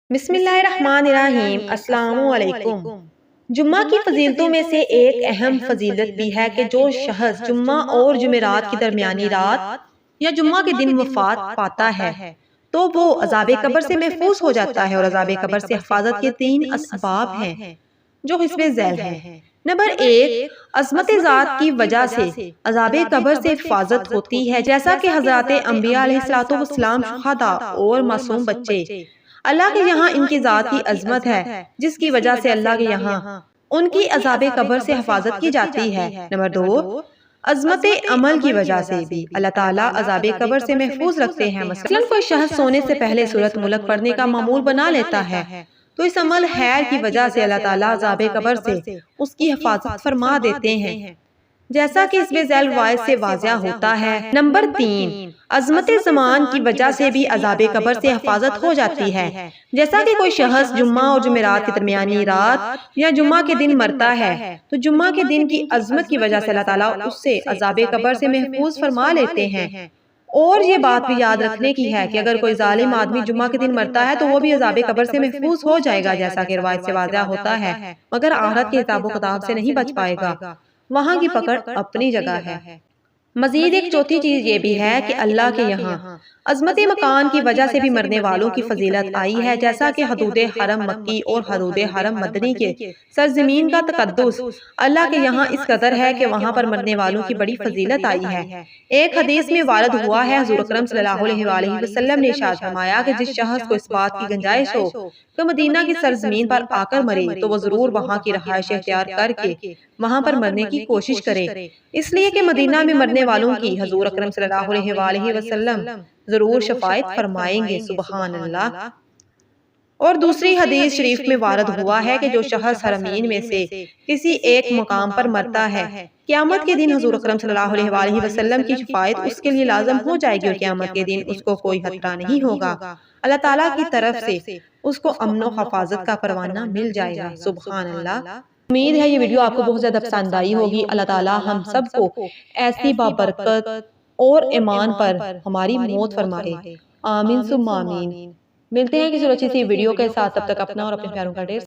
بسم اللہ الرحمن الرحیم۔ السلام علیکم۔ جمعہ کی فضیلتوں میں سے ایک اہم فضیلت بھی ہے کہ جو شخص جمعہ اور جمعرات کی درمیانی رات یا جمعہ کے دن وفات پاتا ہے تو وہ عذاب قبر سے محفوظ ہو جاتا ہے، اور عذاب قبر سے حفاظت کے 3 اسباب ہیں جو حسب ذیل ہیں۔ نمبر 1، عظمت ذات کی وجہ سے عذاب قبر سے حفاظت ہوتی ہے، جیسا کہ حضرات انبیاء علیہ السلام، شہداء اور معصوم بچے، اللہ کے یہاں ان کی ذات کی عظمت ہے جس کی وجہ سے اللہ کے یہاں ان کی عذاب قبر سے حفاظت کی جاتی ہے۔ نمبر 2، عظمت عمل کی وجہ سے بھی اللہ تعالیٰ عذاب قبر سے محفوظ رکھتے ہیں۔ مثلا کوئی شخص سونے سے پہلے سورۃ ملک پڑھنے کا معمول بنا لیتا ہے تو اس عمل خیر کی وجہ سے اللہ تعالیٰ عذاب قبر سے اس کی حفاظت فرما دیتے ہیں، جیسا کہ اس ذیل روایت سے واضح ہوتا ہے۔ نمبر 3، عظمت زمان کی وجہ سے بھی عذاب قبر سے حفاظت ہو جاتی ہے، جیسا کہ کوئی شخص جمعہ اور جمعرات کی درمیانی رات یا جمعہ کے دن مرتا ہے تو جمعہ کے دن کی عظمت کی وجہ سے اللہ تعالیٰ اس سے عذاب قبر سے محفوظ فرما لیتے ہیں۔ اور یہ بات بھی یاد رکھنے کی ہے کہ اگر کوئی ظالم آدمی جمعہ کے دن مرتا ہے تو وہ بھی عذاب قبر سے محفوظ ہو جائے گا، جیسا کہ روایت سے واضح ہوتا ہے، مگر آخرت کے حساب و کتاب سے نہیں بچ پائے گا، وہاں کی پکڑ اپنی جگہ ہے۔ مزید ایک چوتھی چیز یہ بھی ہے کہ اللہ کے یہاں عظمت مکان کی وجہ سے بھی مرنے والوں کی فضیلت آئی ہے، جیسا کہ حدود حرم مکی اور حدود حرم مدنی کے سرزمین کا تقدس اللہ کے یہاں اس قدر ہے کہ وہاں پر مرنے والوں کی بڑی فضیلت آئی ہے۔ ایک حدیث میں وارد ہوا ہے، حضور اکرم صلی اللہ علیہ وسلم نے ارشاد فرمایا کہ جس شخص کو اس بات کی گنجائش ہو کہ مدینہ کی سرزمین پر آ کر مرے تو وہ ضرور وہاں کی رہائش اختیار کر کے وہاں پر مرنے کی کوشش کرے، اس لیے کہ مدینہ میں مرنے والوں کی حضور اکرم صلی اللہ علیہ وسلم ضرور شفاعت فرمائیں گے۔ سبحان اللہ۔ اور دوسری حدیث شریف میں وارد ہوا ہے کہ جو شخص حرمین میں سے کسی ایک مقام پر مرتا ہے، قیامت کے دن حضور اکرم صلی اللہ علیہ وسلم کی شفاعت اس کے لیے لازم ہو جائے گی، اور قیامت کے دن اس کو کوئی خطرہ نہیں ہوگا، اللہ تعالیٰ کی طرف سے اس کو امن و حفاظت کا پروانہ مل جائے گا۔ سبحان اللہ۔ امید ہے یہ ویڈیو آپ کو بہت زیادہ پسند آئی ہوگی۔ اللہ تعالیٰ ہم سب کو ایسی بابرکت اور ایمان پر ہماری موت فرمائے، آمین ثم آمین۔ ملتے ہیں کسی اور اچھی سی ویڈیو کے ساتھ، تب تک اپنا اور اپنے پیاروں کا ڈھیر